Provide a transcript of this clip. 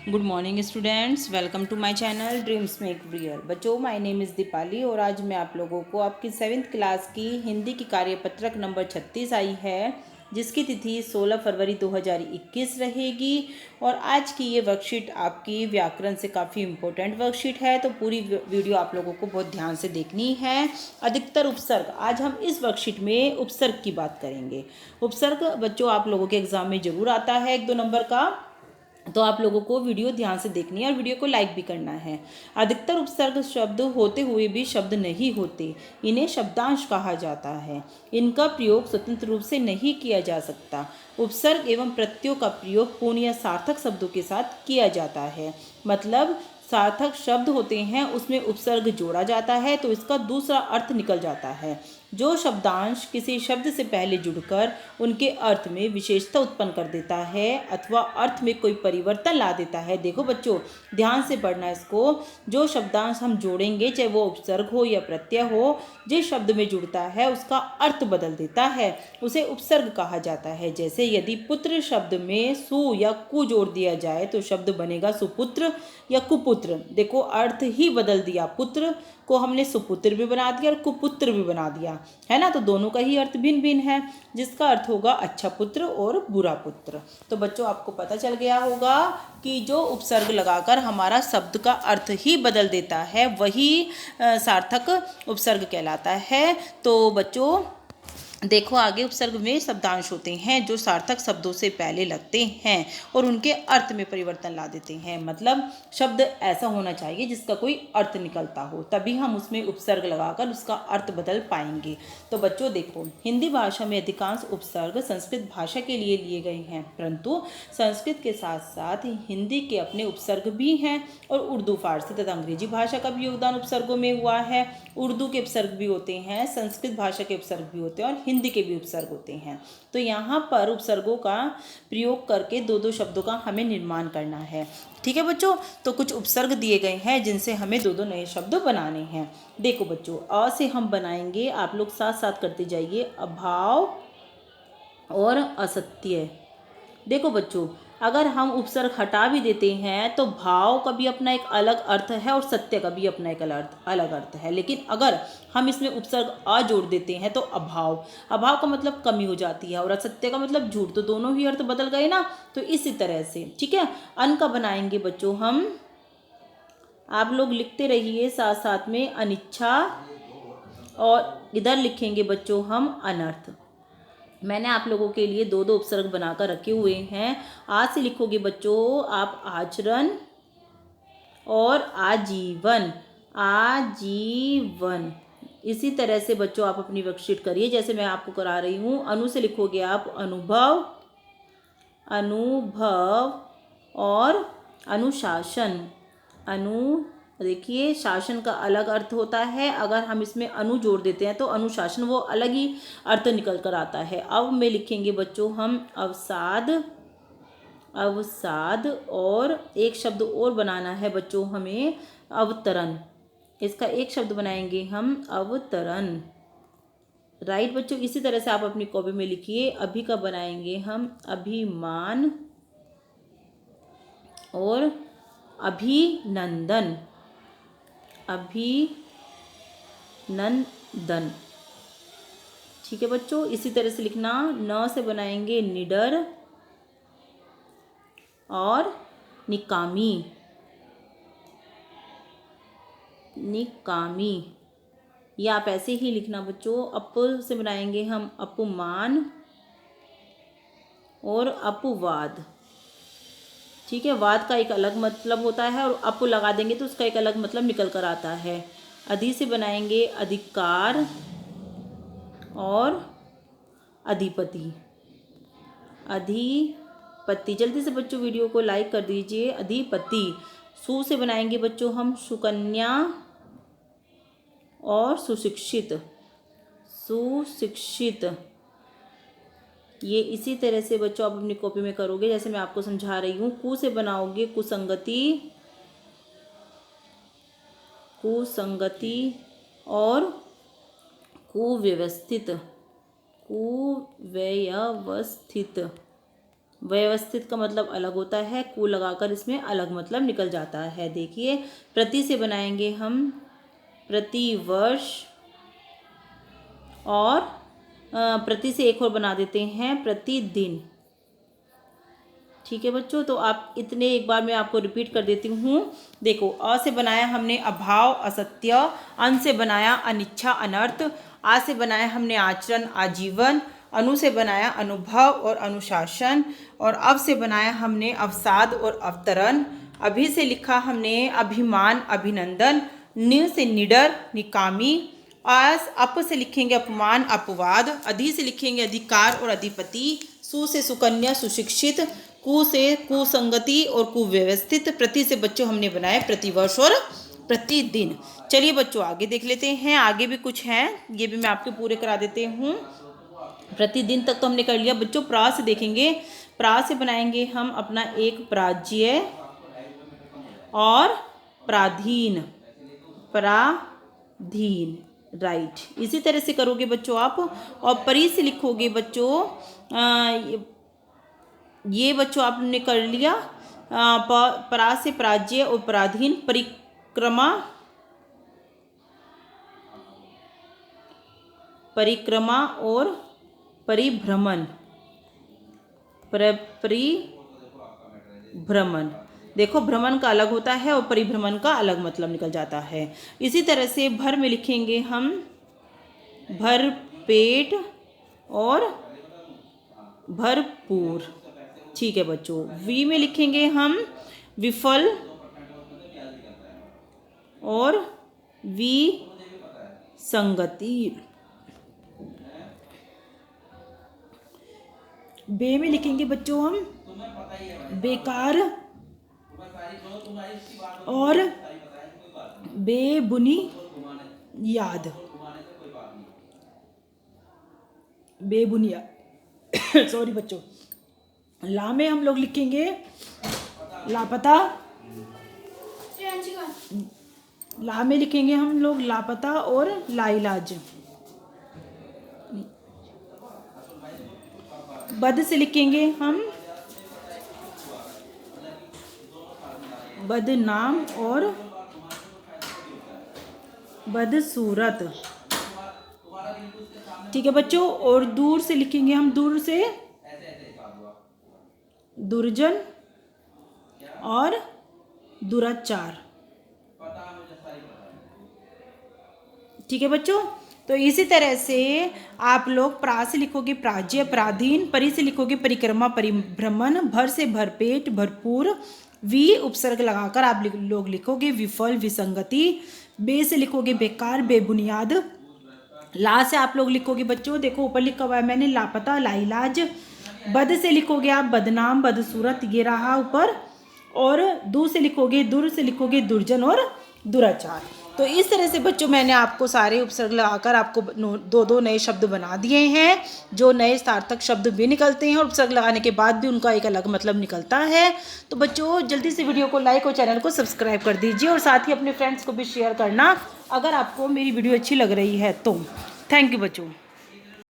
Good morning students, welcome to my channel dreams make real. बच्चों, my name is Deepali और आज मैं आप लोगों को आपकी 7th क्लास की हिंदी की कार्यपत्रक नंबर 36 आई है, जिसकी तिथि 16 फरवरी 2021 रहेगी। और आज की ये वर्कशीट आपकी व्याकरण से काफ़ी इम्पोर्टेंट वर्कशीट है, तो पूरी वीडियो आप लोगों को बहुत ध्यान से देखनी है। अधिकतर उपसर्ग, आज हम इस वर्कशीट में उपसर्ग की बात करेंगे। उपसर्ग बच्चों आप लोगों के एग्जाम में ज़रूर आता है 1-2 नंबर का, तो आप लोगों को वीडियो ध्यान से देखनी है और वीडियो को लाइक भी करना है। अधिकतर उपसर्ग शब्द होते हुए भी शब्द नहीं होते, इन्हें शब्दांश कहा जाता है। इनका प्रयोग स्वतंत्र रूप से नहीं किया जा सकता। उपसर्ग एवं प्रत्ययों का प्रयोग पूर्ण या सार्थक शब्दों के साथ किया जाता है। मतलब सार्थक शब्द होते हैं, उसमें उपसर्ग जोड़ा जाता है तो इसका दूसरा अर्थ निकल जाता है। जो शब्दांश किसी शब्द से पहले जुड़कर उनके अर्थ में विशेषता उत्पन्न कर देता है अथवा अर्थ में कोई परिवर्तन ला देता है। देखो बच्चों, ध्यान से पढ़ना इसको। जो शब्दांश हम जोड़ेंगे, चाहे वो उपसर्ग हो या प्रत्यय हो, जिस शब्द में जुड़ता है उसका अर्थ बदल देता है, उसे उपसर्ग कहा जाता है। जैसे यदि पुत्र शब्द में सु या कु जोड़ दिया जाए तो शब्द बनेगा सुपुत्र या कुपुत्र। देखो, अर्थ ही बदल दिया। पुत्र को हमने सुपुत्र भी बना दिया और कुपुत्र भी बना दिया, है ना। तो दोनों का ही अर्थ भिन्न भिन्न है, जिसका अर्थ होगा अच्छा पुत्र और बुरा पुत्र। तो बच्चों, आपको पता चल गया होगा कि जो उपसर्ग लगाकर हमारा शब्द का अर्थ ही बदल देता है वही सार्थक उपसर्ग कहलाता है। तो बच्चों देखो, आगे उपसर्ग में शब्दांश होते हैं जो सार्थक शब्दों से पहले लगते हैं और उनके अर्थ में परिवर्तन ला देते हैं। मतलब शब्द ऐसा होना चाहिए जिसका कोई अर्थ निकलता हो, तभी हम उसमें उपसर्ग लगाकर उसका अर्थ बदल पाएंगे। तो बच्चों देखो, हिंदी भाषा में अधिकांश उपसर्ग संस्कृत भाषा के लिए गए हैं, परंतु संस्कृत के साथ साथ हिंदी के अपने उपसर्ग भी हैं और उर्दू, फारसी तथा अंग्रेजी भाषा का भी योगदान उपसर्गों में हुआ है। उर्दू के उपसर्ग भी होते हैं, संस्कृत भाषा के उपसर्ग भी होते हैं और हिंदी के भी उपसर्ग होते हैं। तो यहाँ पर उपसर्गों का प्रयोग करके दो दो शब्दों का हमें निर्माण करना है। ठीक है बच्चों, तो कुछ उपसर्ग दिए गए हैं जिनसे हमें दो दो नए शब्द बनाने हैं। देखो बच्चों, अ से हम बनाएंगे, आप लोग साथ साथ करते जाइए, अभाव और असत्य। देखो बच्चों, अगर हम उपसर्ग हटा भी देते हैं तो भाव का भी अपना एक अलग अर्थ है और सत्य का भी अपना एक अलग अर्थ है। लेकिन अगर हम इसमें उपसर्ग अ जोड़ देते हैं तो अभाव, अभाव का मतलब कमी हो जाती है और असत्य का मतलब झूठ, तो दोनों ही अर्थ बदल गए ना। तो इसी तरह से ठीक है, अन का बनाएंगे बच्चों हम, आप लोग लिखते रहिए साथ साथ में, अनिच्छा, और इधर लिखेंगे बच्चों हम अनर्थ। मैंने आप लोगों के लिए दो दो उपसर्ग बनाकर रखे हुए हैं। आज से लिखोगे बच्चों आप आचरण और आजीवन, आजीवन। इसी तरह से बच्चों आप अपनी वर्कशीट करिए जैसे मैं आपको करा रही हूँ। अनु से लिखोगे आप अनुभव, अनुभव और अनुशासन। अनु, देखिए, शासन का अलग अर्थ होता है, अगर हम इसमें अनु जोड़ देते हैं तो अनुशासन, वो अलग ही अर्थ निकल कर आता है। अब में लिखेंगे बच्चों हम अवसाद, अवसाद, और एक शब्द और बनाना है बच्चों हमें, अवतरण। इसका एक शब्द बनाएंगे हम अवतरण। राइट बच्चों, इसी तरह से आप अपनी कॉपी में लिखिए। अभी का बनाएंगे हम अभिमान और अभिनंदन, अभिनंदन। ठीक है बच्चों, इसी तरह से लिखना। न से बनाएंगे निडर और निकामी, निकामी। ये आप ऐसे ही लिखना बच्चों। अप से बनाएंगे हम अपमान और अपवाद। ठीक है, वाद का एक अलग मतलब होता है और अप लगा देंगे तो उसका एक अलग मतलब निकल कर आता है। अधि से बनाएंगे अधिकार और अधिपति, अधिपति। जल्दी से बच्चों वीडियो को लाइक कर दीजिए। अधिपति। सु से बनाएंगे बच्चों हम सुकन्या और सुशिक्षित, सुशिक्षित। ये इसी तरह से बच्चों आप अपनी कॉपी में करोगे जैसे मैं आपको समझा रही हूँ। कु से बनाओगे कुसंगति, कुसंगति और कुव्यवस्थित, कुव्यवस्थित। व्यवस्थित का मतलब अलग होता है, कु लगाकर इसमें अलग मतलब निकल जाता है। देखिए प्रति से बनाएंगे हम प्रतिवर्ष, और प्रति से एक और बना देते हैं प्रतिदिन। ठीक है बच्चों, तो आप इतने एक बार मैं आपको रिपीट कर देती हूँ। देखो, अ से बनाया हमने अभाव असत्य, अन से बनाया अनिच्छा अनर्थ, आ से बनाया हमने आचरण आजीवन, अनु से बनाया अनुभव और अनुशासन, और अब से बनाया हमने अवसाद और अवतरण, अभि से लिखा हमने अभिमान अभिनंदन, नि से निडर निकामी, अप से लिखेंगे अपमान अपवाद, अधि से लिखेंगे अधिकार और अधिपति, सु से सुकन्या सुशिक्षित, कु से कुसंगति और कुव्यवस्थित, प्रति से बच्चों हमने बनाए प्रतिवर्ष और प्रतिदिन। चलिए बच्चों आगे देख लेते हैं, आगे भी कुछ हैं, ये भी मैं आपके पूरे करा देती हूँ। प्रतिदिन तक तो हमने कर लिया बच्चों। प्रा से देखेंगे, प्रा से बनाएंगे हम अपना एक प्राज्य और प्राधीन, प्राधीन, राइट। इसी तरह से करोगे बच्चों आप। और परी से लिखोगे बच्चों, ये बच्चों आपने कर लिया। परा से प्राज्य और प्राधीन, परिक्रमा, परिक्रमा और परिभ्रमण, परिभ्रमण। देखो भ्रमण का अलग होता है और परिभ्रमण का अलग मतलब निकल जाता है। इसी तरह से भर में लिखेंगे हम भर पेट और भरपूर। ठीक है बच्चों। वी में लिखेंगे हम विफल और विसंगति। बे में लिखेंगे बच्चों हम बेकार और बेबुनियाद, बेबुनियाद सॉरी बच्चों। ला में हम लोग लिखेंगे लापता, ला में लिखेंगे हम लोग लापता और लाइलाज। बद से लिखेंगे हम बदनाम और बदसूरत। ठीक है बच्चों। और दूर से लिखेंगे हम, दूर से दुर्जन और दुराचार। ठीक है बच्चों। तो इसी तरह से आप लोग प्रा से लिखोगे प्राज्य प्राधीन, परि से लिखोगे परिक्रमा परिभ्रमण, भर से भरपेट भरपूर, वी उपसर्ग लगाकर आप लोग लिखोगे विफल विसंगति, बे से लिखोगे बेकार बेबुनियाद, ला से आप लोग लिखोगे बच्चों, देखो ऊपर लिखा हुआ है मैंने लापता लाइलाज, बद से लिखोगे आप बदनाम बदसूरत, ये रहा ऊपर, और दू से लिखोगे दुर्जन और दुराचार। तो इस तरह से बच्चों मैंने आपको सारे उपसर्ग लगाकर आपको दो दो नए शब्द बना दिए हैं, जो नए सार्थक शब्द भी निकलते हैं और उपसर्ग लगाने के बाद भी उनका एक अलग मतलब निकलता है। तो बच्चों जल्दी से वीडियो को लाइक और चैनल को सब्सक्राइब कर दीजिए, और साथ ही अपने फ्रेंड्स को भी शेयर करना अगर आपको मेरी वीडियो अच्छी लग रही है तो। थैंक यू बच्चों।